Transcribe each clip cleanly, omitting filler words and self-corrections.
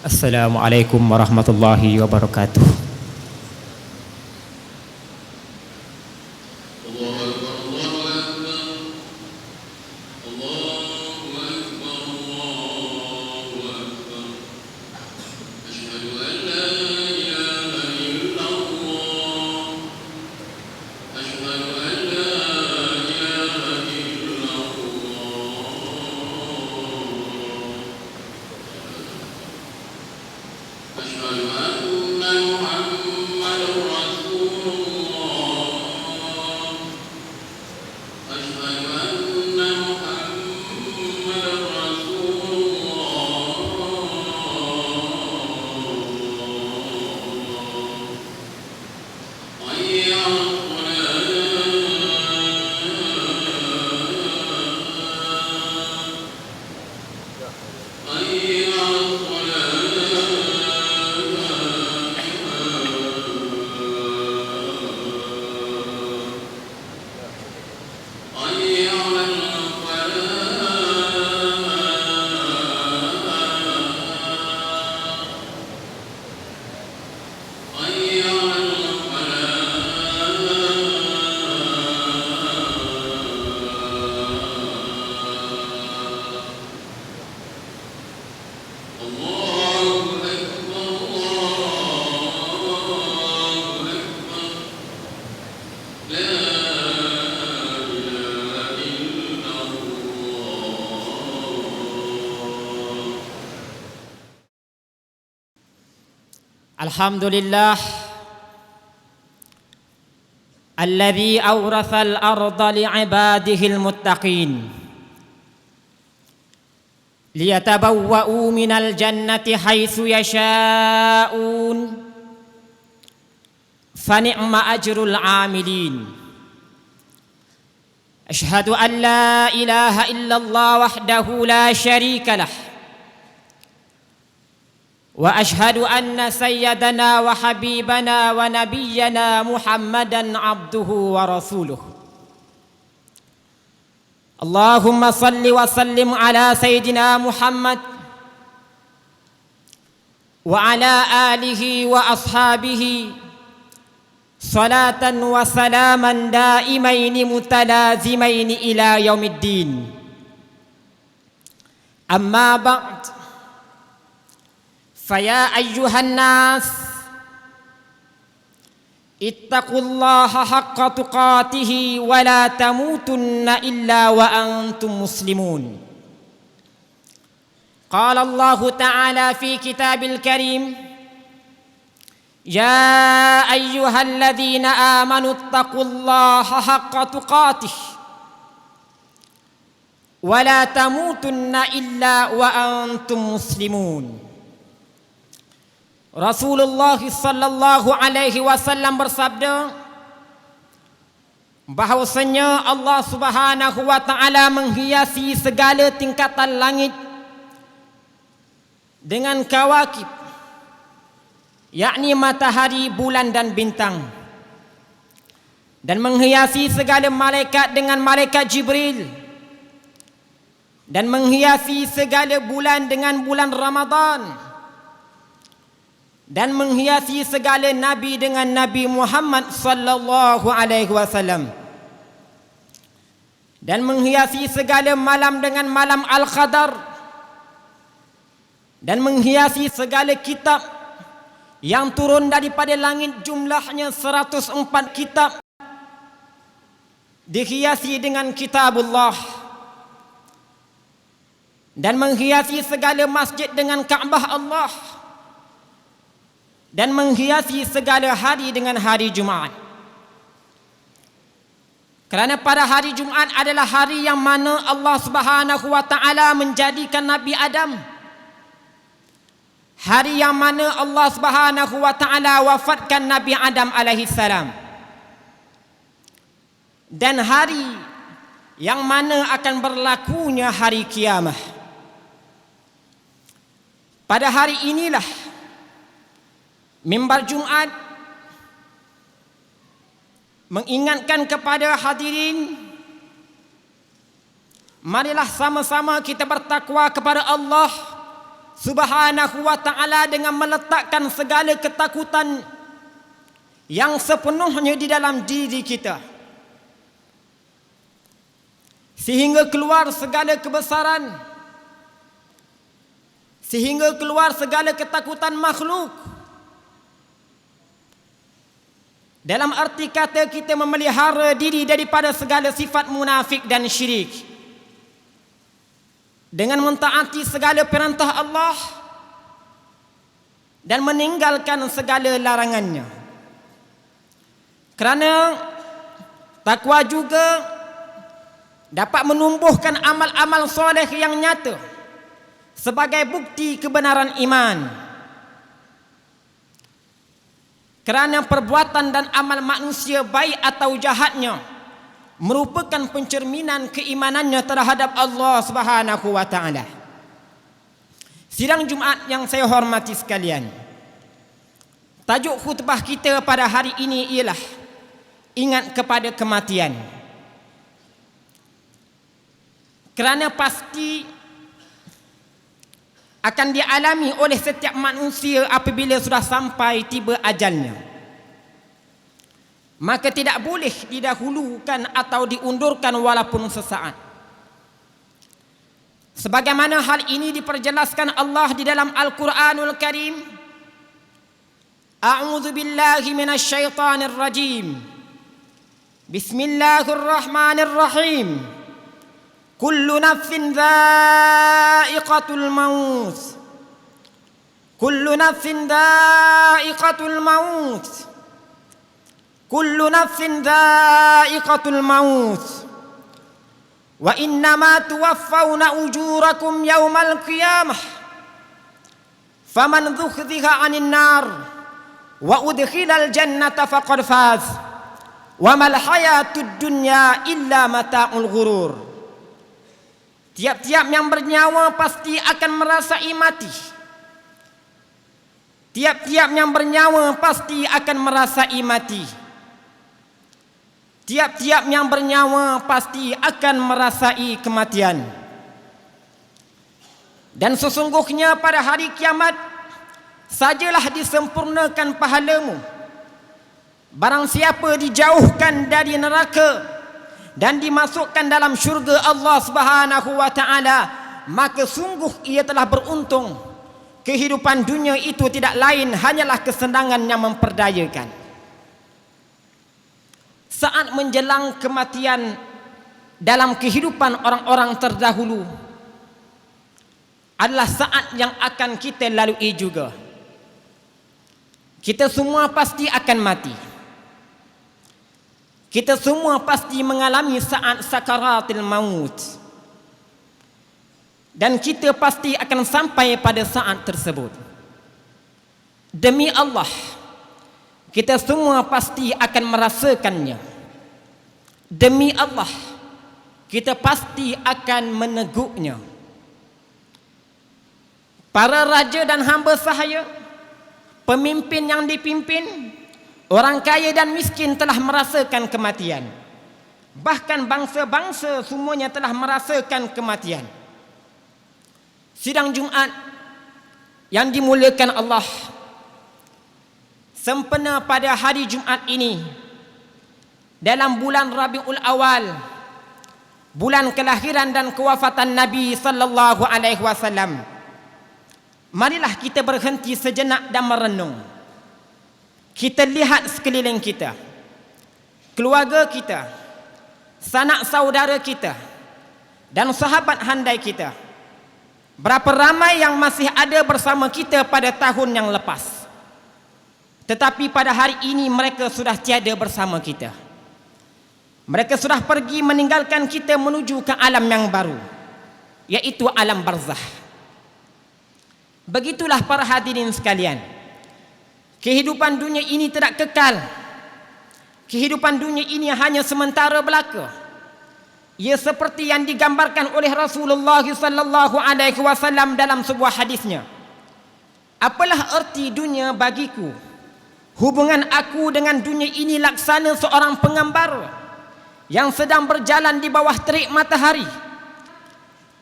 Assalamualaikum warahmatullahi wabarakatuh. Alhamdulillah alladzi awrathal arda li'ibadihil muttaqin liyatabawwa'u minal jannati haitsu yasha'un fa ni'ma ajrul 'amilin. Asyhadu an la ilaha illallah wahdahu la syarika lah wa ashhadu anna sayyidana wa habibana wa nabiyyana Muhammadan abduhu wa rasuluh. Allahumma salli wa sallim ala sayyidina Muhammad wa ala alihi wa ashabihi salatan wa salaman daimaini mutalazimaini ila yaumiddin. Amma ba'd. Faya ayyuhan nas ittaqullaha haqqa tuqatih wa la tamutunna illa wa antum muslimun. Qala Allah ta'ala fi kitabil karim, ya ayyuhalladzina amanu ittaqullaha haqqa tuqatih wa la tamutunna illa wa antum muslimun. Rasulullah sallallahu alaihi wasallam bersabda bahwasanya Allah Subhanahu wa taala menghiasi segala tingkatan langit dengan kawakib, yakni matahari, bulan dan bintang, dan menghiasi segala malaikat dengan malaikat Jibril, dan menghiasi segala bulan dengan bulan Ramadan, dan menghiasi segala nabi dengan Nabi Muhammad sallallahu alaihi wasallam, dan menghiasi segala malam dengan malam Al-Qadar, dan menghiasi segala kitab yang turun daripada langit, jumlahnya 104 kitab, dihiasi dengan kitabullah, dan menghiasi segala masjid dengan Kaabah Allah, dan menghiasi segala hari dengan hari Jumaat. Kerana pada hari Jumaat adalah hari yang mana Allah Subhanahu wa taala menjadikan Nabi Adam, hari yang mana Allah Subhanahu wa taala wafatkan Nabi Adam alaihi salam, dan hari yang mana akan berlakunya hari kiamat. Pada hari inilah mimbar Jumaat mengingatkan kepada hadirin, marilah sama-sama kita bertakwa kepada Allah Subhanahu wa ta'ala dengan meletakkan segala ketakutan yang sepenuhnya di dalam diri kita, sehingga keluar segala kebesaran, sehingga keluar segala ketakutan makhluk. Dalam arti kata kita memelihara diri daripada segala sifat munafik dan syirik dengan mentaati segala perintah Allah dan meninggalkan segala larangannya. Kerana takwa juga dapat menumbuhkan amal-amal soleh yang nyata sebagai bukti kebenaran iman. Kerana perbuatan dan amal manusia baik atau jahatnya merupakan pencerminan keimanannya terhadap Allah Subhanahu wa ta'ala. Sidang Jumaat yang saya hormati sekalian, tajuk khutbah kita pada hari ini ialah ingat kepada kematian. Kerana pasti akan dialami oleh setiap manusia apabila sudah sampai tiba ajalnya. Maka tidak boleh didahulukan atau diundurkan walaupun sesaat. Sebagaimana hal ini diperjelaskan Allah di dalam Al-Quranul Karim. A'udzu billahi minasy syaithanir rajim. Bismillahirrahmanirrahim. Kullu nafsin dha'iqatul maut. Kullu nafsin dha'iqatul maut. Kullu nafsin dha'iqatul maut. Wa innama tuwaffawna ujurakum yawmal qiyamah. Faman zuhziha 'anil nar wa udkhilal jannata faqad faz. Wa mal hayatud dunya illa mata'ul ghurur. Tiap-tiap yang bernyawa pasti akan merasai mati. Tiap-tiap yang bernyawa pasti akan merasai mati. Tiap-tiap yang bernyawa pasti akan merasai kematian. Dan sesungguhnya pada hari kiamat sajalah disempurnakan pahalamu. Barang siapa dijauhkan dari neraka dan dimasukkan dalam syurga Allah Subhanahu wa ta'ala, maka sungguh ia telah beruntung. Kehidupan dunia itu tidak lain hanyalah kesenangan yang memperdayakan. Saat menjelang kematian dalam kehidupan orang-orang terdahulu adalah saat yang akan kita lalui juga. Kita semua pasti akan mati. Kita semua pasti mengalami saat sakaratil maut. Dan kita pasti akan sampai pada saat tersebut. Demi Allah, kita semua pasti akan merasakannya. Demi Allah, kita pasti akan meneguknya. Para raja dan hamba sahaya, pemimpin yang dipimpin, orang kaya dan miskin telah merasakan kematian. Bahkan bangsa-bangsa semuanya telah merasakan kematian. Sidang Jumaat yang dimuliakan Allah, sempena pada hari Jumaat ini dalam bulan Rabiul Awal, bulan kelahiran dan kewafatan Nabi sallallahu alaihi wasallam, marilah kita berhenti sejenak dan merenung. Kita lihat sekeliling kita, keluarga kita, sanak saudara kita, dan sahabat handai kita. Berapa ramai yang masih ada bersama kita pada tahun yang lepas, tetapi pada hari ini mereka sudah tiada bersama kita. Mereka sudah pergi meninggalkan kita menuju ke alam yang baru, yaitu alam barzah. Begitulah para hadirin sekalian, kehidupan dunia ini tidak kekal. Kehidupan dunia ini hanya sementara belaka. Ia seperti yang digambarkan oleh Rasulullah sallallahu alaihi wasallam dalam sebuah hadisnya. Apalah erti dunia bagiku? Hubungan aku dengan dunia ini laksana seorang pengembara yang sedang berjalan di bawah terik matahari.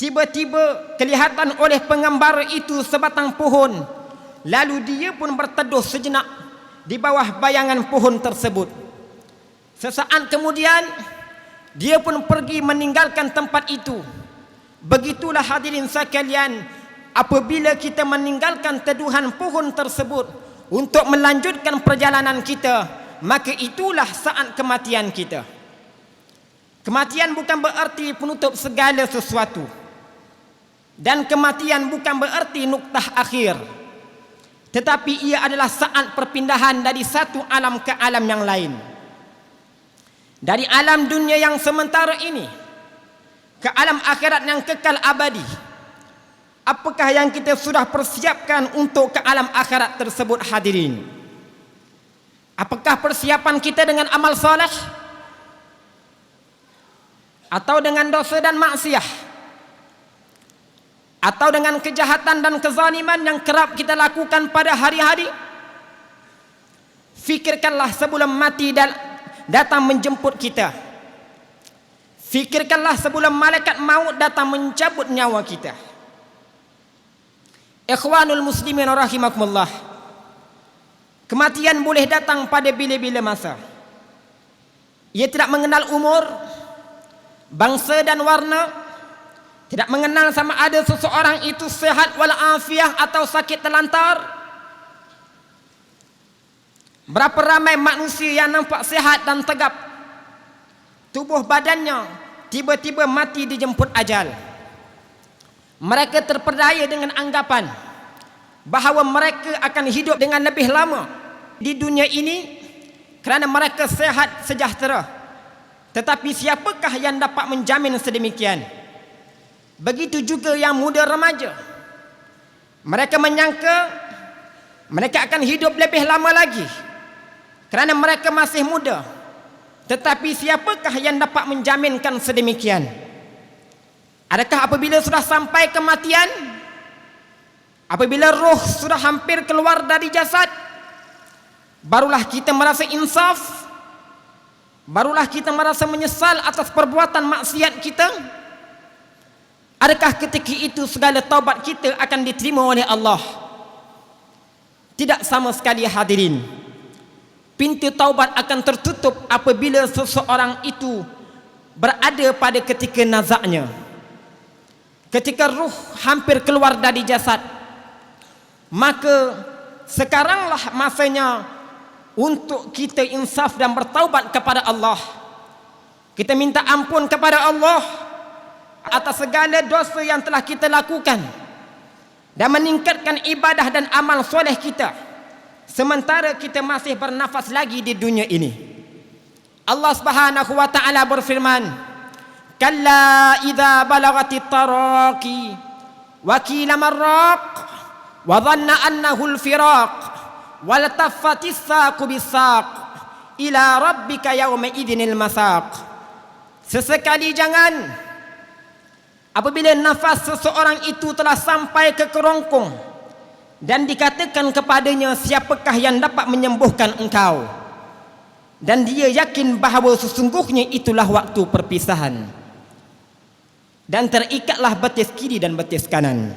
tiba-tiba kelihatan oleh pengembara itu sebatang pohon. Lalu dia pun berteduh sejenak di bawah bayangan pohon tersebut. Sesaat kemudian dia pun pergi meninggalkan tempat itu. Begitulah hadirin sekalian, apabila kita meninggalkan teduhan pohon tersebut untuk melanjutkan perjalanan kita, maka itulah saat kematian kita. Kematian bukan berarti penutup segala sesuatu, dan kematian bukan berarti nuktah akhir, tetapi ia adalah saat perpindahan dari satu alam ke alam yang lain. Dari alam dunia yang sementara ini ke alam akhirat yang kekal abadi. Apakah yang kita sudah persiapkan untuk ke alam akhirat tersebut, hadirin? Apakah persiapan kita dengan amal soleh, atau dengan dosa dan maksiat, atau dengan kejahatan dan kezaliman yang kerap kita lakukan pada hari-hari? Fikirkanlah sebelum mati dan datang menjemput kita. Fikirkanlah sebelum malaikat maut datang mencabut nyawa kita. Ikhwanul muslimin rahimakumullah, kematian boleh datang pada bila-bila masa. Ia tidak mengenal umur, bangsa dan warna, tidak mengenal sama ada seseorang itu sehat walafiat atau sakit terlantar. Berapa ramai manusia yang nampak sehat dan tegap, tubuh badannya tiba-tiba mati dijemput ajal. Mereka terperdaya dengan anggapan bahawa mereka akan hidup dengan lebih lama di dunia ini kerana mereka sehat sejahtera. Tetapi siapakah yang dapat menjamin sedemikian? Begitu juga yang muda remaja. Mereka menyangka mereka akan hidup lebih lama lagi kerana mereka masih muda. Tetapi siapakah yang dapat menjaminkan sedemikian? Adakah apabila sudah sampai kematian, apabila roh sudah hampir keluar dari jasad, barulah kita merasa insaf, barulah kita merasa menyesal atas perbuatan maksiat kita? Adakah ketika itu segala taubat kita akan diterima oleh Allah? Tidak sama sekali, hadirin. Pintu taubat akan tertutup apabila seseorang itu berada pada ketika nazaknya, ketika ruh hampir keluar dari jasad. Maka sekaranglah masanya untuk kita insaf dan bertaubat kepada Allah. Kita minta ampun kepada Allah atas segala dosa yang telah kita lakukan dan meningkatkan ibadah dan amal soleh kita sementara kita masih bernafas lagi di dunia ini. Allah Subhanahu wa taala berfirman, "Kalla idza balagatit taraqi wa qila marraq wa dhanna annahu al-firaq wa lataffatis saqu bis-saq ila rabbika yawma idinil masaq." Sesekali jangan apabila nafas seseorang itu telah sampai ke kerongkong dan dikatakan kepadanya, siapakah yang dapat menyembuhkan engkau? Dan dia yakin bahawa sesungguhnya itulah waktu perpisahan. Dan terikatlah betis kiri dan betis kanan.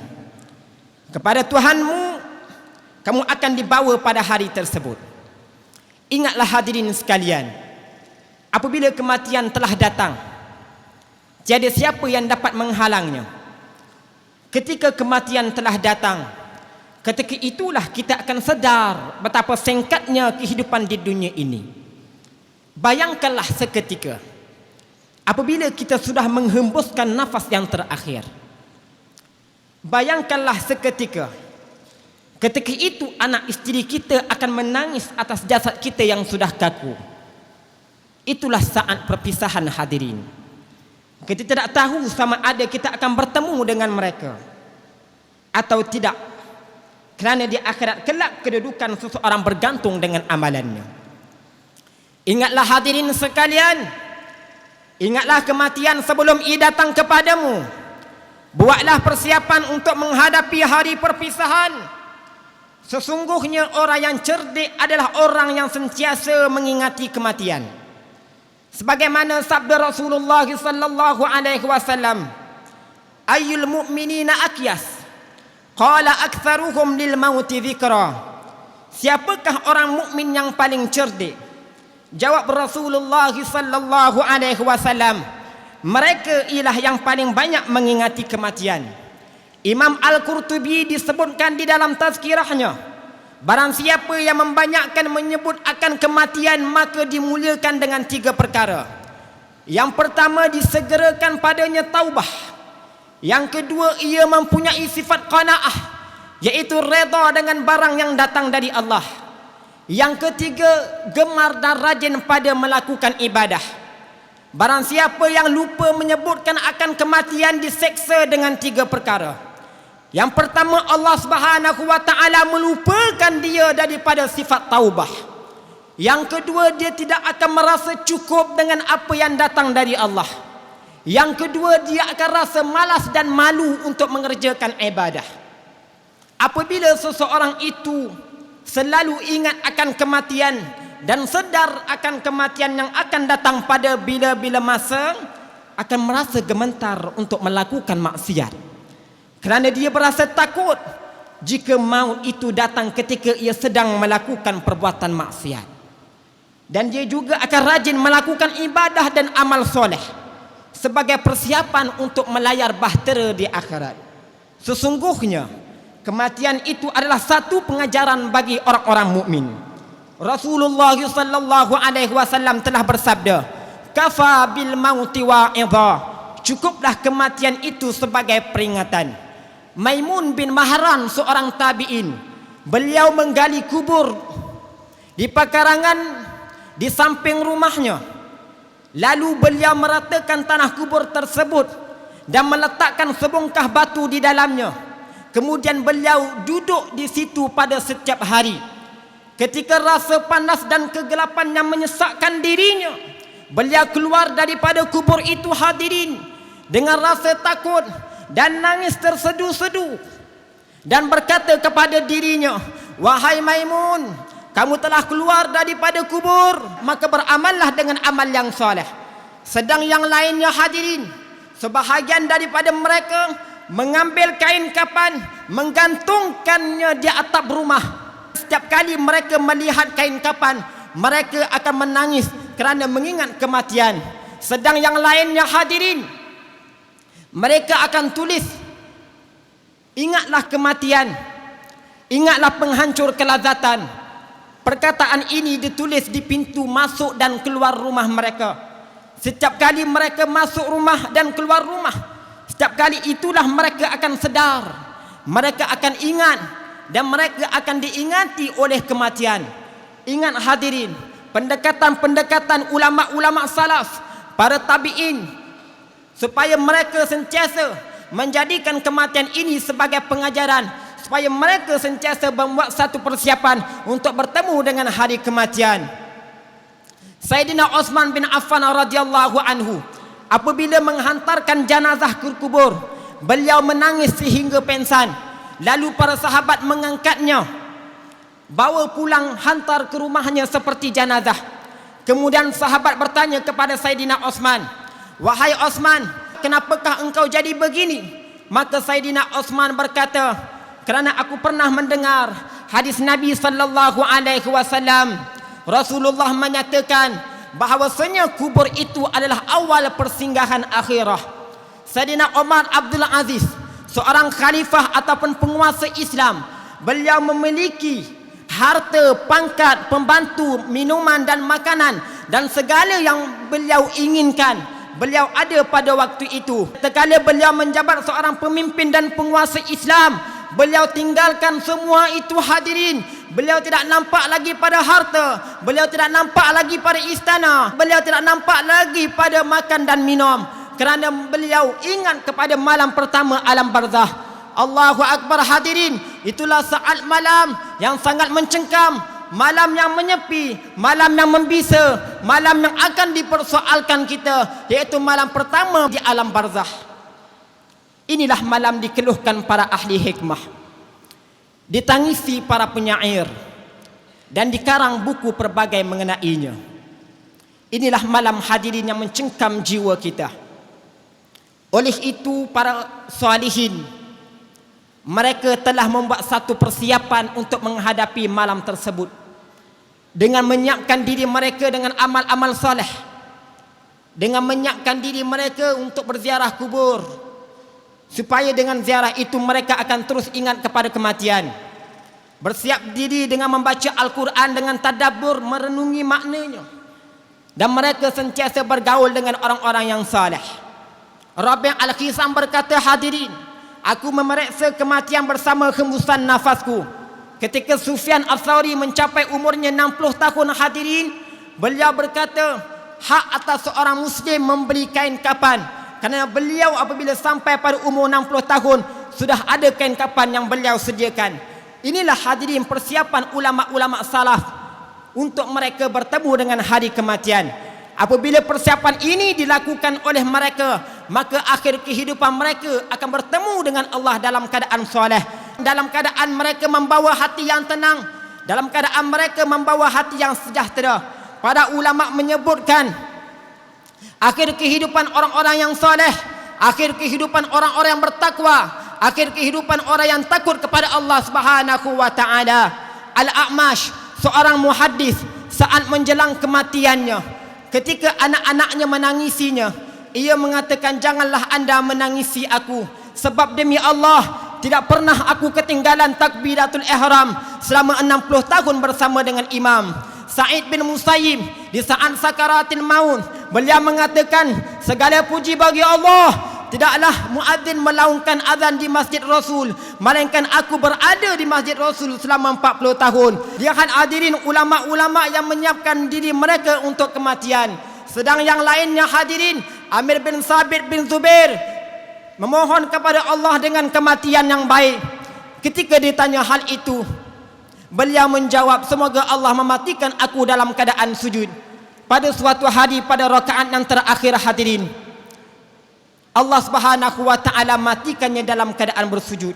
Kepada Tuhanmu kamu akan dibawa pada hari tersebut. Ingatlah hadirin sekalian, apabila kematian telah datang, tiada siapa yang dapat menghalangnya. Ketika kematian telah datang, ketika itulah kita akan sedar betapa singkatnya kehidupan di dunia ini. Bayangkanlah seketika apabila kita sudah menghembuskan nafas yang terakhir. Bayangkanlah seketika ketika itu anak isteri kita akan menangis atas jasad kita yang sudah kaku. Itulah saat perpisahan, hadirin. Kita tidak tahu sama ada kita akan bertemu dengan mereka atau tidak, kerana di akhirat kelak kedudukan seseorang bergantung dengan amalannya. Ingatlah hadirin sekalian, ingatlah kematian sebelum ia datang kepadamu. Buatlah persiapan untuk menghadapi hari perpisahan. Sesungguhnya orang yang cerdik adalah orang yang sentiasa mengingati kematian. Sebagaimana sabda Rasulullah sallallahu alaihi wasallam, Ayyul mu'minina akyas? Qala aktsaruhum lil mauti dzikra. Siapakah orang mukmin yang paling cerdik? Jawab Rasulullah sallallahu alaihi wasallam, mereka ialah yang paling banyak mengingati kematian. Imam Al-Qurtubi disebutkan di dalam tazkirahnya, barang siapa yang membanyakkan menyebut akan kematian, maka dimuliakan dengan 3 perkara. Yang pertama, disegerakan padanya taubah. Yang kedua, ia mempunyai sifat qanaah, iaitu redha dengan barang yang datang dari Allah. Yang ketiga, gemar dan rajin pada melakukan ibadah. Barang siapa yang lupa menyebutkan akan kematian, diseksa dengan 3 perkara. Yang pertama, Allah Subhanahu wa taala melupakan dia daripada sifat taubah. Yang kedua, dia tidak akan merasa cukup dengan apa yang datang dari Allah. Yang kedua, dia akan rasa malas dan malu untuk mengerjakan ibadah. Apabila seseorang itu selalu ingat akan kematian dan sedar akan kematian yang akan datang pada bila-bila masa, akan merasa gemetar untuk melakukan maksiat, kerana dia berasa takut jika maut itu datang ketika ia sedang melakukan perbuatan maksiat. Dan dia juga akan rajin melakukan ibadah dan amal soleh sebagai persiapan untuk melayar bahtera di akhirat. Sesungguhnya kematian itu adalah satu pengajaran bagi orang-orang mukmin. Rasulullah sallallahu alaihi wasallam telah bersabda, "Kafa bil mauti wa'idha." Cukuplah kematian itu sebagai peringatan. Maimun bin Mahran, seorang tabi'in, beliau menggali kubur di pekarangan di samping rumahnya. Lalu beliau meratakan tanah kubur tersebut dan meletakkan sebongkah batu di dalamnya. Kemudian beliau duduk di situ pada setiap hari. Ketika rasa panas dan kegelapan yang menyesakkan dirinya, beliau keluar daripada kubur itu, hadirin, dengan rasa takut dan nangis tersedu-sedu, dan berkata kepada dirinya, "Wahai Maimun, kamu telah keluar daripada kubur, maka beramallah dengan amal yang soleh." Sedang yang lainnya, hadirin, sebahagian daripada mereka mengambil kain kapan, menggantungkannya di atap rumah. Setiap kali mereka melihat kain kapan, mereka akan menangis kerana mengingat kematian. Sedang yang lainnya, hadirin, mereka akan tulis, "Ingatlah kematian, ingatlah penghancur kelazatan." Perkataan ini ditulis di pintu masuk dan keluar rumah mereka. Setiap kali mereka masuk rumah dan keluar rumah, setiap kali itulah mereka akan sedar, mereka akan ingat, dan mereka akan diingati oleh kematian. Ingat hadirin, pendekatan-pendekatan ulama-ulama salaf, para tabi'in, supaya mereka sentiasa menjadikan kematian ini sebagai pengajaran, supaya mereka sentiasa membuat satu persiapan untuk bertemu dengan hari kematian. Sayyidina Utsman bin Affan radhiyallahu anhu, apabila menghantarkan jenazah ke kubur, beliau menangis sehingga pingsan. Lalu para sahabat mengangkatnya, bawa pulang, hantar ke rumahnya seperti jenazah. Kemudian sahabat bertanya kepada Sayyidina Utsman, "Wahai Utsman, kenapakah engkau jadi begini?" Maka Sayyidina Utsman berkata, "Kerana aku pernah mendengar hadis Nabi sallallahu alaihi wasallam. Rasulullah menyatakan bahawasanya kubur itu adalah awal persinggahan akhirah." Sayyidina Umar Abdul Aziz, seorang khalifah ataupun penguasa Islam, beliau memiliki harta, pangkat, pembantu, minuman dan makanan, dan segala yang beliau inginkan beliau ada pada waktu itu. Tatkala beliau menjabat seorang pemimpin dan penguasa Islam, beliau tinggalkan semua itu, hadirin. Beliau tidak nampak lagi pada harta, beliau tidak nampak lagi pada istana, beliau tidak nampak lagi pada makan dan minum, kerana beliau ingat kepada malam pertama alam barzah. Allahu Akbar, hadirin. Itulah saat malam yang sangat mencengkam, malam yang menyepi, malam yang membisa, malam yang akan dipersoalkan kita, iaitu malam pertama di alam barzah. Inilah malam dikeluhkan para ahli hikmah, ditangisi para penyair, dan dikarang buku pelbagai mengenainya. Inilah malam, hadirin, yang mencengkam jiwa kita. Oleh itu para salihin, mereka telah membuat satu persiapan untuk menghadapi malam tersebut dengan menyiapkan diri mereka dengan amal-amal soleh, dengan menyiapkan diri mereka untuk berziarah kubur, supaya dengan ziarah itu mereka akan terus ingat kepada kematian. Bersiap diri dengan membaca Al-Quran dengan tadabbur, merenungi maknanya, dan mereka sentiasa bergaul dengan orang-orang yang saleh. Rabi' Al-Khisam berkata, hadirin, aku memeriksa kematian bersama hembusan nafasku. Ketika Sufyan Ats-Tsauri mencapai umurnya 60 tahun, hadirin, beliau berkata, hak atas seorang muslim membeli kain kafan, kerana beliau apabila sampai pada umur 60 tahun sudah ada kain kafan yang beliau sediakan. Inilah hadirin persiapan ulama-ulama salaf untuk mereka bertemu dengan hari kematian. Apabila persiapan ini dilakukan oleh mereka, maka akhir kehidupan mereka akan bertemu dengan Allah dalam keadaan soleh, dalam keadaan mereka membawa hati yang tenang, dalam keadaan mereka membawa hati yang sejahtera. Para ulama menyebutkan akhir kehidupan orang-orang yang soleh, akhir kehidupan orang-orang yang bertakwa, akhir kehidupan orang yang takut kepada Allah Subhanahu wa taala. Al-A'mash, seorang muhaddis, saat menjelang kematiannya, ketika anak-anaknya menangisinya, ia mengatakan, janganlah anda menangisi aku, sebab demi Allah tidak pernah aku ketinggalan takbiratul ihram selama 60 tahun bersama dengan imam. Sa'id bin Musayyib di saat sakaratil maut, beliau mengatakan, segala puji bagi Allah, tidaklah muadzin melaungkan azan di Masjid Rasul, melainkan aku berada di Masjid Rasul selama 40 tahun. Lihat hadirin, ulama-ulama yang menyiapkan diri mereka untuk kematian. Sedang yang lainnya hadirin, Amir bin Sabit bin Zubair memohon kepada Allah dengan kematian yang baik. Ketika ditanya hal itu, beliau menjawab, semoga Allah mematikan aku dalam keadaan sujud. Pada suatu hari pada rakaat yang terakhir hadirin, Allah Subhanahu wa taala matikannya dalam keadaan bersujud.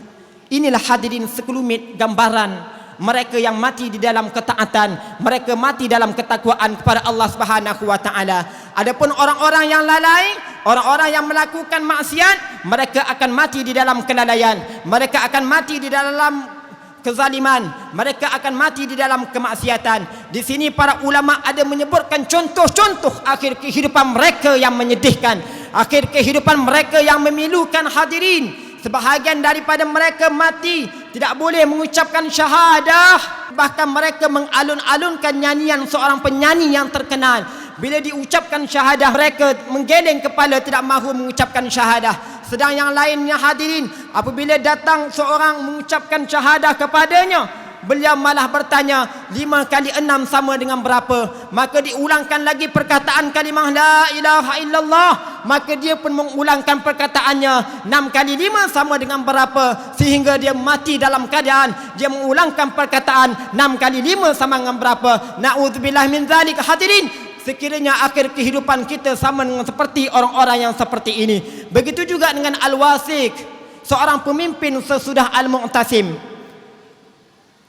Inilah hadirin sekelumit gambaran mereka yang mati di dalam ketaatan, mereka mati dalam ketakwaan kepada Allah Subhanahu wa taala. Adapun orang-orang yang lalai, orang-orang yang melakukan maksiat, mereka akan mati di dalam kelalaian, mereka akan mati di dalam kezaliman, mereka akan mati di dalam kemaksiatan. Di sini para ulama ada menyebutkan contoh-contoh akhir kehidupan mereka yang menyedihkan, akhir kehidupan mereka yang memilukan hadirin. Sebahagian daripada mereka mati tidak boleh mengucapkan syahadah, bahkan mereka mengalun-alunkan nyanyian seorang penyanyi yang terkenal. Bila diucapkan syahadah, mereka menggeleng kepala, tidak mahu mengucapkan syahadah. Sedang yang lainnya hadirin, apabila datang seorang mengucapkan syahadah kepadanya, beliau malah bertanya, 5 kali 6 sama dengan berapa? Maka diulangkan lagi perkataan kalimah la ilaha illallah, maka dia pun mengulangkan perkataannya, 6 kali 5 sama dengan berapa? Sehingga dia mati dalam keadaan dia mengulangkan perkataan 6 kali 5 sama dengan berapa? Na'udzubillah min zalik. Hadirin, sekiranya akhir kehidupan kita sama dengan seperti orang-orang yang seperti ini. Begitu juga dengan Al-Wasik, seorang pemimpin sesudah Al-Mu'tasim,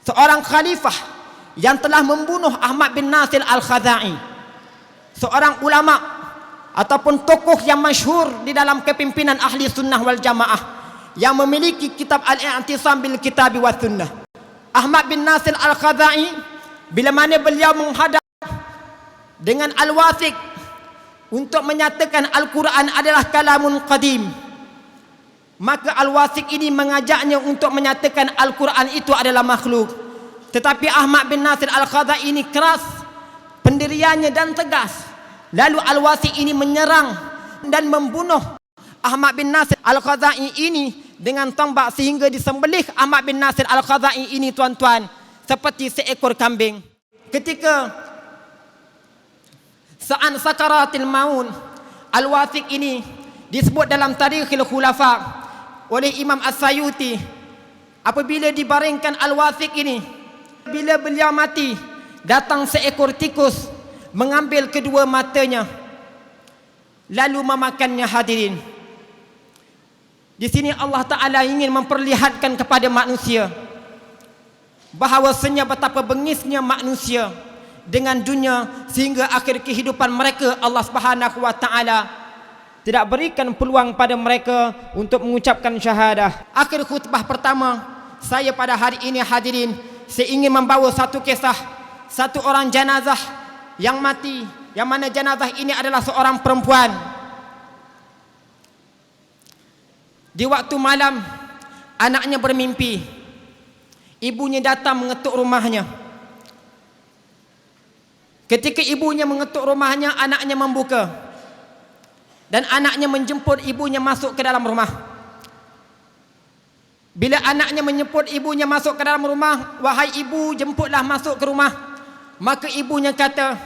seorang khalifah yang telah membunuh Ahmad bin Nasir Al-Khazai, seorang ulama ataupun tokoh yang masyhur di dalam kepimpinan ahli sunnah wal jamaah, yang memiliki kitab Al-I'tisam bil Kitabi wa Sunnah. Ahmad bin Nasir Al-Khazai, bila mana beliau menghadap dengan Al-Wasik untuk menyatakan Al-Quran adalah kalamun qadim, maka Al-Wasik ini mengajaknya untuk menyatakan Al-Quran itu adalah makhluk. Tetapi Ahmad bin Nasir Al-Khazai ini keras pendiriannya dan tegas. Lalu Al-Wasik ini menyerang dan membunuh Ahmad bin Nasir Al-Khazai ini dengan tombak, sehingga disembelih Ahmad bin Nasir Al-Khazai ini, tuan-tuan, seperti seekor kambing. Ketika saat sakaratil maut, Al-Wasik ini disebut dalam Tarikhul Khulafa oleh Imam As-Sayuti. Apabila dibaringkan Al-Wasik ini, bila beliau mati, datang seekor tikus mengambil kedua matanya lalu memakannya. Hadirin, di sini Allah Ta'ala ingin memperlihatkan kepada manusia bahawasanya betapa bengisnya manusia dengan dunia, sehingga akhir kehidupan mereka Allah Subhanahu wa Ta'ala tidak berikan peluang pada mereka untuk mengucapkan syahadah. Akhir khutbah pertama saya pada hari ini hadirin, saya ingin membawa satu kisah satu orang jenazah yang mati, yang mana jenazah ini adalah seorang perempuan. Di waktu malam anaknya bermimpi, ibunya datang mengetuk rumahnya. Ketika ibunya mengetuk rumahnya, anaknya membuka dan anaknya menjemput ibunya masuk ke dalam rumah. Bila anaknya menjemput ibunya masuk ke dalam rumah, "Wahai ibu, jemputlah masuk ke rumah." Maka ibunya kata,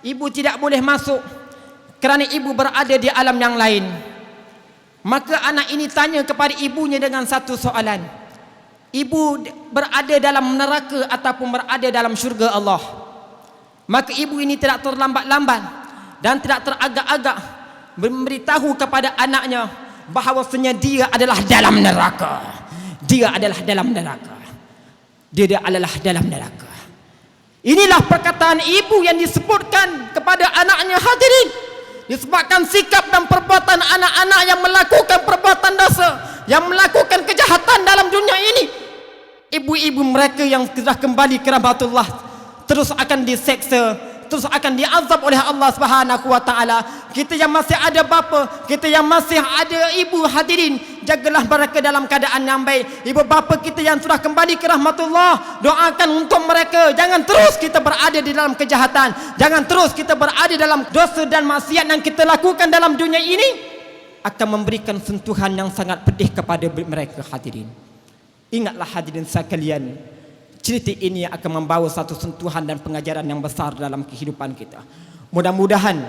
"Ibu tidak boleh masuk kerana ibu berada di alam yang lain." Maka anak ini tanya kepada ibunya dengan satu soalan, "Ibu berada dalam neraka ataupun berada dalam syurga Allah?" Maka ibu ini tidak terlambat-lambat dan tidak teragak-agak memberitahu kepada anaknya bahawasanya dia adalah dalam neraka. Dia adalah dalam neraka. Dia adalah dalam neraka. Inilah perkataan ibu yang disebutkan kepada anaknya hadirin. Disebabkan sikap dan perbuatan anak-anak yang melakukan perbuatan dosa, yang melakukan kejahatan dalam dunia ini. Ibu-ibu mereka yang sudah kembali ke rahmatullah terus akan diseksa, terus akan diazab oleh Allah Subhanahu wa taala. Kita yang masih ada bapa, kita yang masih ada ibu hadirin, jagalah mereka dalam keadaan yang baik. Ibu bapa kita yang sudah kembali ke rahmatullah, doakan untuk mereka. Jangan terus kita berada di dalam kejahatan, jangan terus kita berada dalam dosa dan maksiat yang kita lakukan dalam dunia ini, akan memberikan sentuhan yang sangat pedih kepada mereka hadirin. Ingatlah hadirin sekalian, cerita ini akan membawa satu sentuhan dan pengajaran yang besar dalam kehidupan kita. Mudah-mudahan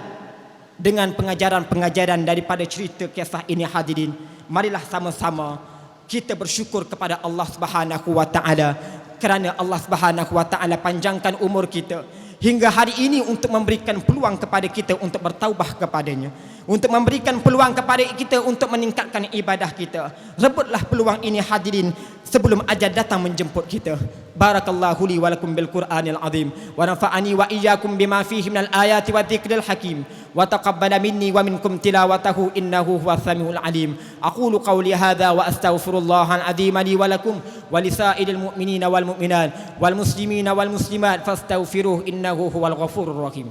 dengan pengajaran-pengajaran daripada cerita kisah ini hadirin, marilah sama-sama kita bersyukur kepada Allah Subhanahu wa taala kerana Allah Subhanahu wa taala panjangkan umur kita hingga hari ini untuk memberikan peluang kepada kita untuk bertaubah kepadanya, untuk memberikan peluang kepada kita untuk meningkatkan ibadah kita. Rebutlah peluang ini hadirin sebelum ajal datang menjemput kita. Barakallahu li wa lakum bil Qur'anil azim wa nafa'ani wa iyyakum bima fihi minal ayati wa dzikril hakim wa taqabbala minni wa minkum tilawatahu innahu huwas samiul alim. Aqulu qawli hadza wa astaghfirullahal azim li wa lakum wa lisairil mu'minina wal mu'minat wal muslimina wal muslimat fastaghfiruhu innahu huwal ghafurur rahim.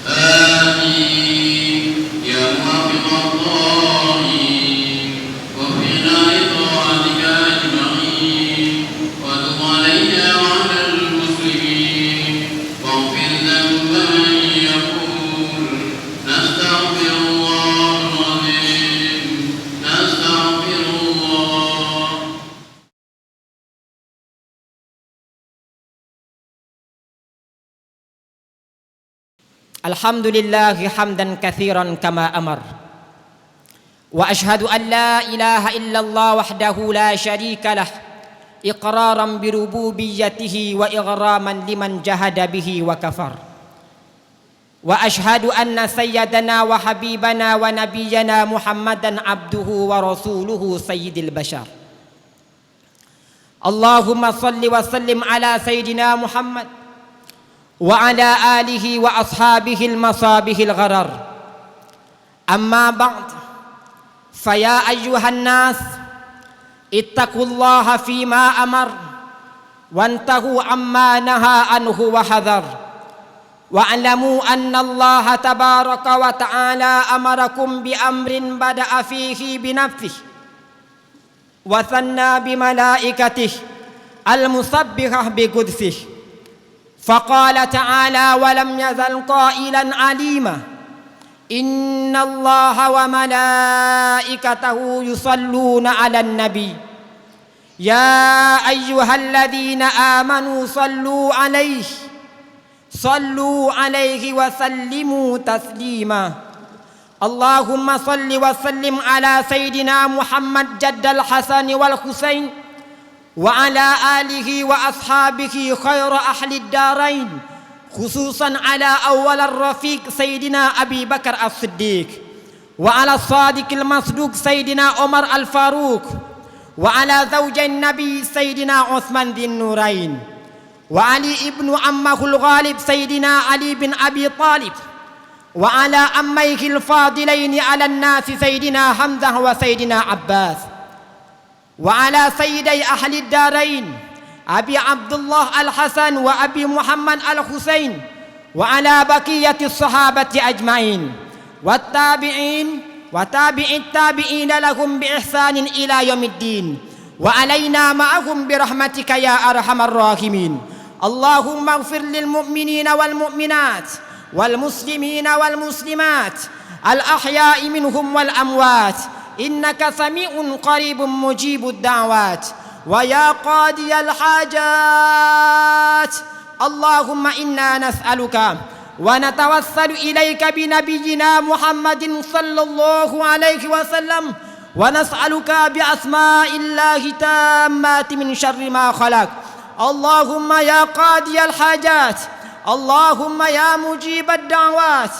Amin ya muwaffiqallah wa fina ta'atika ajma'in wa tub 'alaina wa 'alal muslimin waghfir dhanba man yaqul nastaghfirullahal 'azim nastaghfirullah. Alhamdulillahi hamdan katsiran kama amar. Wa ashhadu an la ilaha illallah wahdahu la syarika lah iqraran bi rububiyyatihi wa ighraman liman jahada bihi wa kafar. Wa ashhadu anna sayyidana wa habibana wa nabiyyana Muhammadan abduhu wa rasuluhu sayyidil bashar. Allahumma salli wa sallim ala sayyidina Muhammad wa ala alihi wa ashabihi al-masabihil gharar. Amma ba'd, faya ayyuhan nas ittaqullaha fima amar wantahu amma naha anhu wa hadhar wa alamu anna Allah tabaraka wa ta'ala amarakum bi amrin bada'a fihi bi nafsihi wa thanna bi malaikatihi al-musabbihah bi qudsihi. فقال تعالى ولم يزل قائلا عليما إن الله وملائكته يصلون على النبي يا أيها الذين آمنوا صلوا عليه وسلموا تسليما. اللهم صل وسلم على سيدنا محمد جد الحسن والحسين وعلى آله وأصحابه خير أهل الدارين خصوصا على أول الرفيق سيدنا أبي بكر الصديق وعلى الصادق المصدوق سيدنا عمر الفاروق وعلى زوج النبي سيدنا عثمان ذي النورين وعلي ابن عمه الغالب سيدنا علي بن أبي طالب وعلى أميه الفاضلين على الناس سيدنا حمزة وسيدنا عباس وعلى سيدي أهل الدارين أبي عبد الله الحسن وأبي محمد الحسين وعلى بقية الصحابة أجمعين والتابعين وتابع التابعين لهم بإحسان إلى يوم الدين وعلينا معهم برحمتك يا أرحم الراحمين اللهم اغفر للمؤمنين والمؤمنات والمسلمين والمسلمات الأحياء منهم والأموات إنك سميع قريب مجيب الدعوات ويا قاضي الحاجات اللهم إنا نسألك ونتوسل إليك بنبينا محمد صلى الله عليه وسلم ونسألك بأسماء الله تامات من شر ما خلق اللهم يا قاضي الحاجات اللهم يا مجيب الدعوات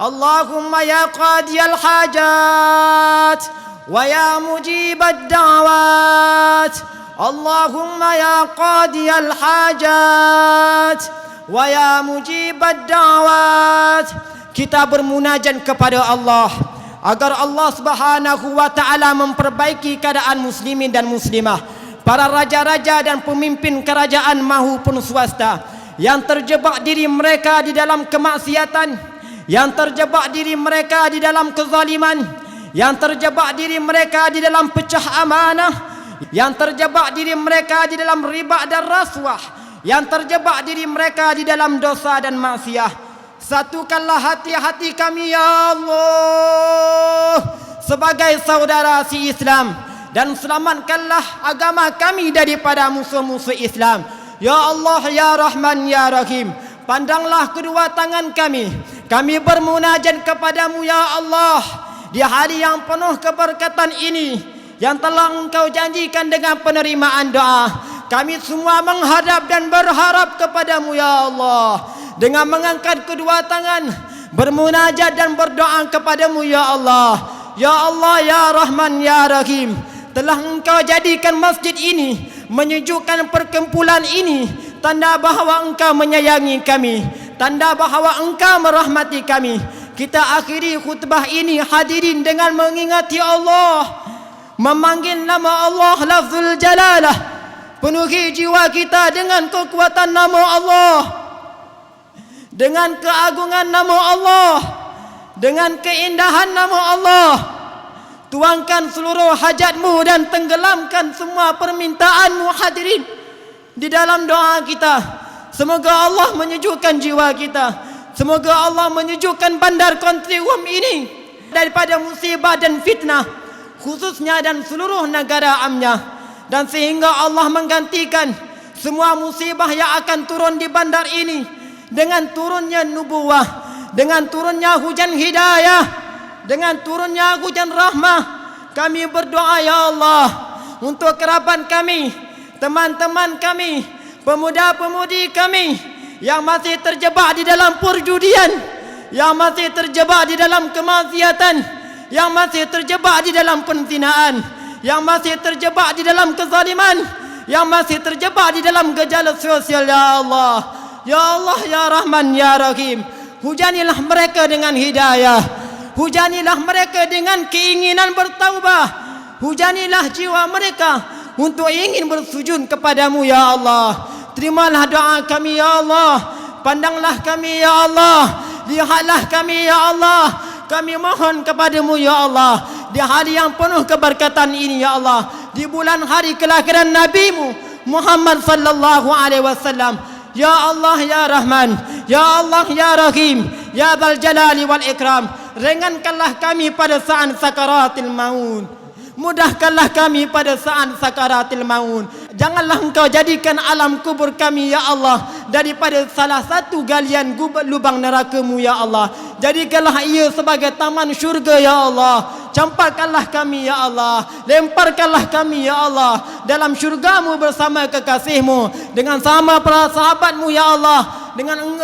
اللهم يا قاضي الحاجات ويا مجيب الدعوات اللهم يا قاضي الحاجات ويا مجيب الدعوات. Kita bermunajat kepada Allah agar Allah Subhanahu wa taala memperbaiki keadaan muslimin dan muslimah, para raja-raja dan pemimpin kerajaan maupun swasta yang terjebak diri mereka di dalam kemaksiatan, yang terjebak diri mereka di dalam kezaliman, yang terjebak diri mereka di dalam pecah amanah, yang terjebak diri mereka di dalam riba dan rasuah, yang terjebak diri mereka di dalam dosa dan maksiat. Satukanlah hati-hati kami ya Allah sebagai saudara si Islam, dan selamatkanlah agama kami daripada musuh-musuh Islam. Ya Allah ya Rahman ya Rahim, pandanglah kedua tangan kami bermunajat kepadamu ya Allah di hari yang penuh keberkatan ini yang telah Engkau janjikan dengan penerimaan doa. Kami semua menghadap dan berharap kepadamu ya Allah dengan mengangkat kedua tangan, bermunajat dan berdoa kepadamu ya Allah. Ya Allah ya Rahman ya Rahim, telah Engkau jadikan masjid ini, menyejukkan perkumpulan ini, tanda bahawa Engkau menyayangi kami, tanda bahawa Engkau merahmati kami. Kita akhiri khutbah ini hadirin dengan mengingati Allah, memanggil nama Allah lafzul jalalah. Penuhi jiwa kita dengan kekuatan nama Allah, dengan keagungan nama Allah, dengan keindahan nama Allah. Tuangkan seluruh hajatmu dan tenggelamkan semua permintaanmu hadirin di dalam doa kita. Semoga Allah menyejukkan jiwa kita, semoga Allah menyejukkan bandar Kontrium ini daripada musibah dan fitnah khususnya dan seluruh negara amnya, dan sehingga Allah menggantikan semua musibah yang akan turun di bandar ini dengan turunnya nubuwah, dengan turunnya hujan hidayah, dengan turunnya hujan rahmah. Kami berdoa ya Allah untuk kerabat kami, teman-teman kami, pemuda-pemudi kami yang masih terjebak di dalam perjudian, yang masih terjebak di dalam kemaksiatan, yang masih terjebak di dalam penzinaan, yang masih terjebak di dalam kezaliman, yang masih terjebak di dalam gejala sosial ya Allah. Ya Allah ya Rahman ya Rahim, hujanilah mereka dengan hidayah, hujanilah mereka dengan keinginan bertaubah, hujanilah jiwa mereka untuk ingin bersujud kepadamu ya Allah. Terimalah doa kami ya Allah, pandanglah kami ya Allah, lihatlah kami ya Allah. Kami mohon kepadamu ya Allah di hari yang penuh keberkatan ini ya Allah, di bulan hari kelahiran Nabi-Mu Muhammad sallallahu alaihi wasallam. Ya Allah ya Rahman, ya Allah ya Rahim, ya Dzal Jalali wal Ikram, ringankanlah kami pada saat sakaratil maut, mudahkanlah kami pada saat sakaratil maut. Janganlah Engkau jadikan alam kubur kami ya Allah daripada salah satu galian lubang neraka-Mu ya Allah. Jadikanlah ia sebagai taman syurga ya Allah. Campakkanlah kami ya Allah, lemparkanlah kami ya Allah dalam syurga-Mu bersama kekasih-Mu, dengan sama para sahabat-Mu ya Allah,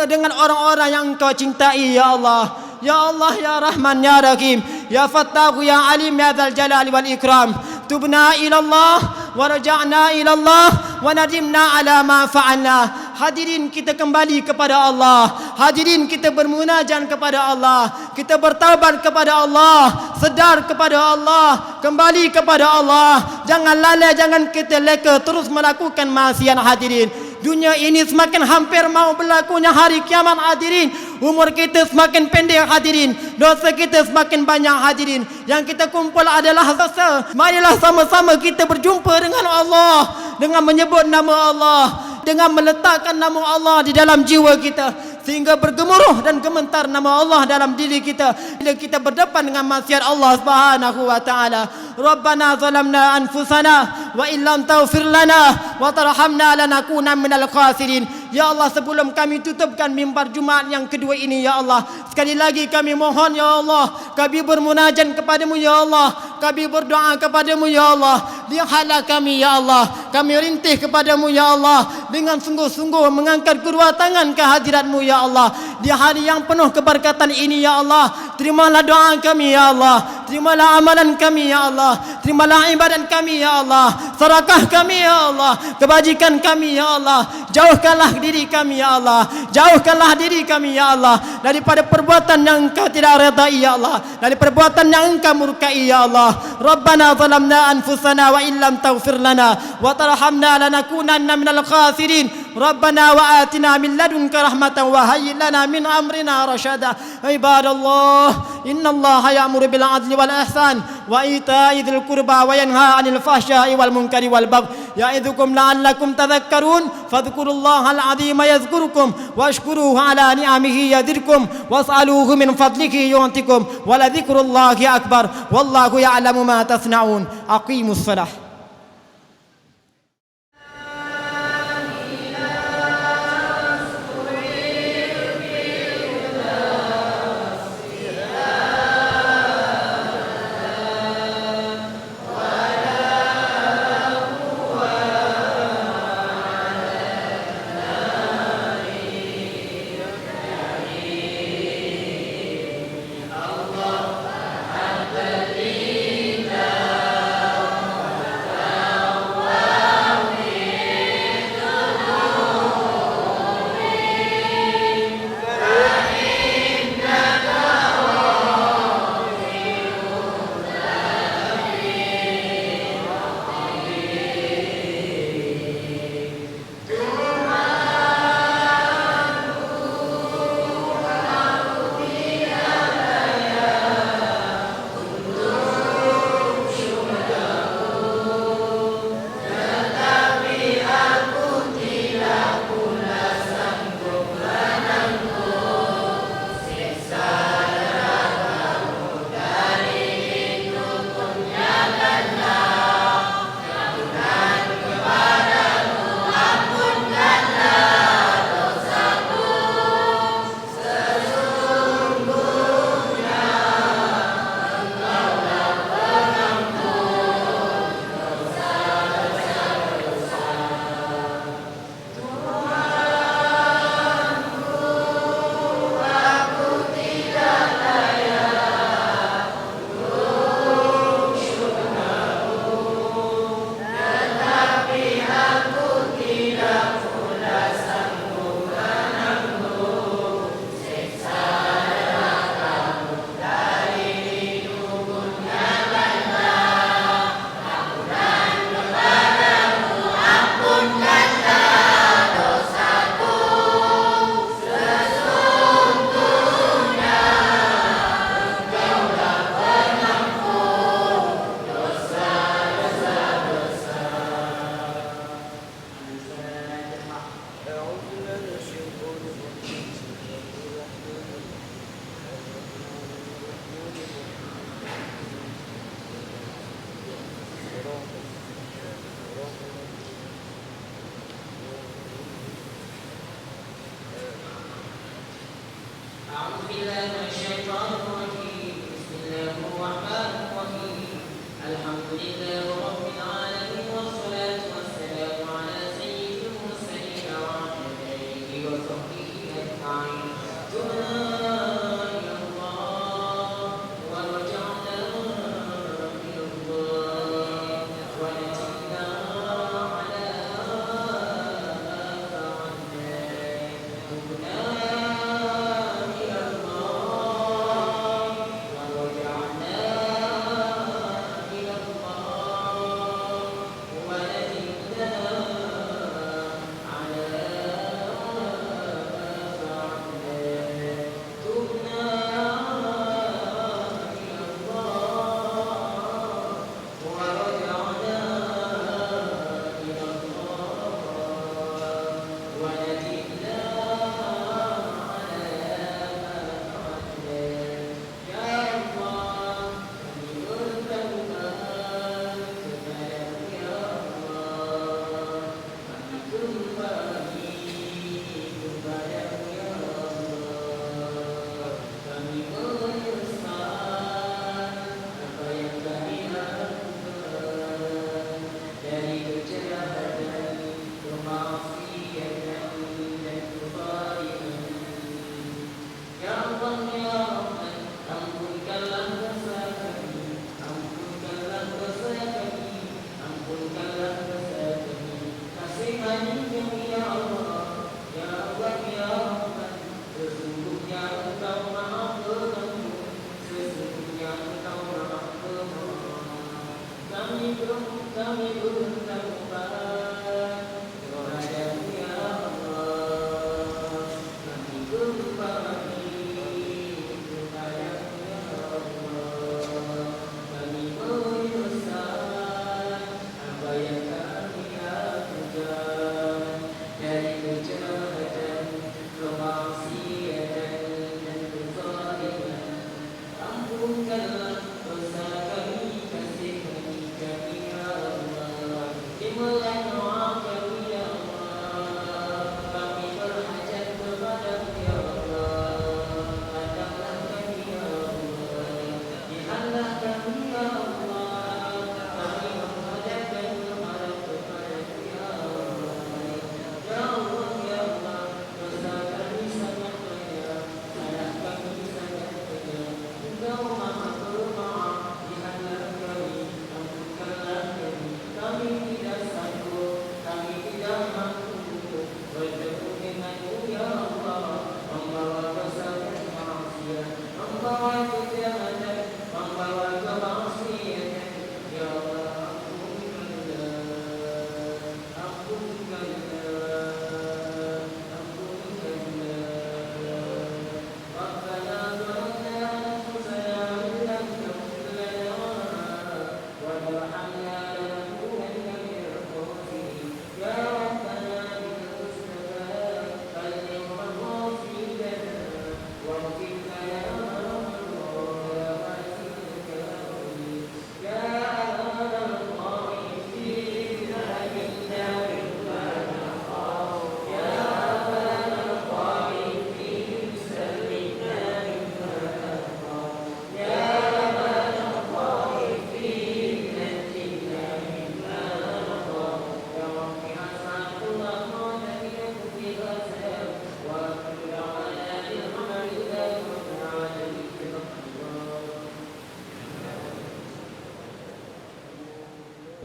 dengan orang-orang yang Engkau cintai ya Allah. Ya Allah ya Rahman ya Rahim, ya Fattahu ya Alim ya Dzal Jalali wal Ikram. Tubna ila Allah wa raja'na ila Allah wa nadimna ala ma fa'alna. Hadirin, kita kembali kepada Allah. Hadirin, kita bermunajat kepada Allah. Kita bertaubat kepada Allah. Sedar kepada Allah. Kembali kepada Allah. Jangan lalai, jangan kita leka terus melakukan maksiat. Hadirin, dunia ini semakin hampir mau berlakunya hari kiamat. Hadirin, umur kita semakin pendek. Hadirin, dosa kita semakin banyak. Hadirin, yang kita kumpul adalah dosa. Marilah sama-sama kita berjumpa dengan Allah dengan menyebut nama Allah, dengan meletakkan nama Allah di dalam jiwa kita, sehingga bergemuruh dan gemetar nama Allah dalam diri kita bila kita berdepan dengan maksiat Allah Subhanahu wa taala. Rabbana zalamna anfusana wa illam taghfir lana wa tarhamna lanakunanna minal khasirin. Ya Allah, sebelum kami tutupkan mimbar Jumaat yang kedua ini, ya Allah, sekali lagi kami mohon, ya Allah, kami bermunajat kepadamu, ya Allah, kami berdoa kepadamu, ya Allah. Lihatlah kami, ya Allah, kami rintih kepadamu, ya Allah, dengan sungguh-sungguh mengangkat kedua tangan ke hadiratmu, ya Allah. Di hari yang penuh keberkatan ini, ya Allah, terimalah doa kami, ya Allah, terimalah amalan kami, ya Allah, terimalah ibadat kami, ya Allah, sedekah kami, ya Allah, kebajikan kami, ya Allah. Jauhkanlah diri kami, ya Allah, jauhkanlah diri kami, ya Allah, daripada perbuatan yang Engkau tidak redai, ya Allah, dari perbuatan yang Engkau murkai, ya Allah. Rabbana zalamna anfusana wa illam taghfir lana wa tarhamna lanakunanna minal khasirin. Rabbana wa atina min ladunka rahmatan wa hayyi lana min amrina rashada. Ibadallah, innallaha ya'muru bil 'adli wal ihsan wa ita'i dzil qurba wa yanha 'anil fahsya'i wal munkari wal baghi ya'idzukum la'allakum tadhakkarun. Fadhkurullaha al-'azima yadhkurukum washkuruhu 'ala ni'amihi yazidkum was'aluhu min fadlihi yu'tikum wa la dzikrullahi akbar wallahu ya'lamu ma tasna'un. Aqimus shalah.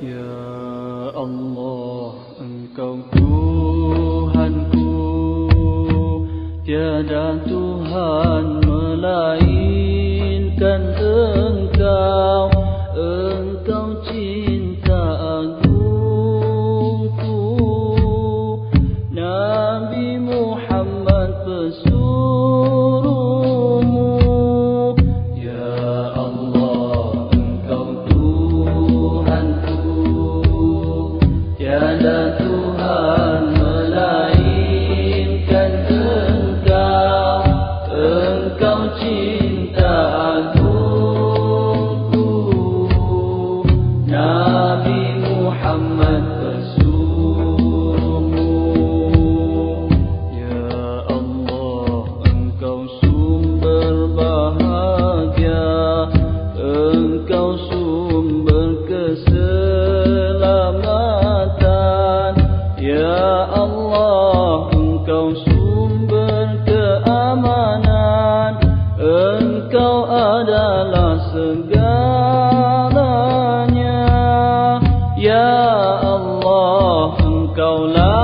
Ya Allah, Engkau Tuhanku, tiada Tuhan melainkan Engkau. Engkau cinta agungku, Nabi Muhammad pesuruhmu. Ya Allah, Engkau Tuhanku, tiada Tuhan melainkan Engkau. Engkau cinta agungku, Nabi Muhammad pesuruhmu. Ya Allah, Engkau sumber bahagia, Engkau sumber keselamatan. Ya Allah, Engkau sumber keamanan, Engkau adalah segalanya. Ya Allah, Engkaulah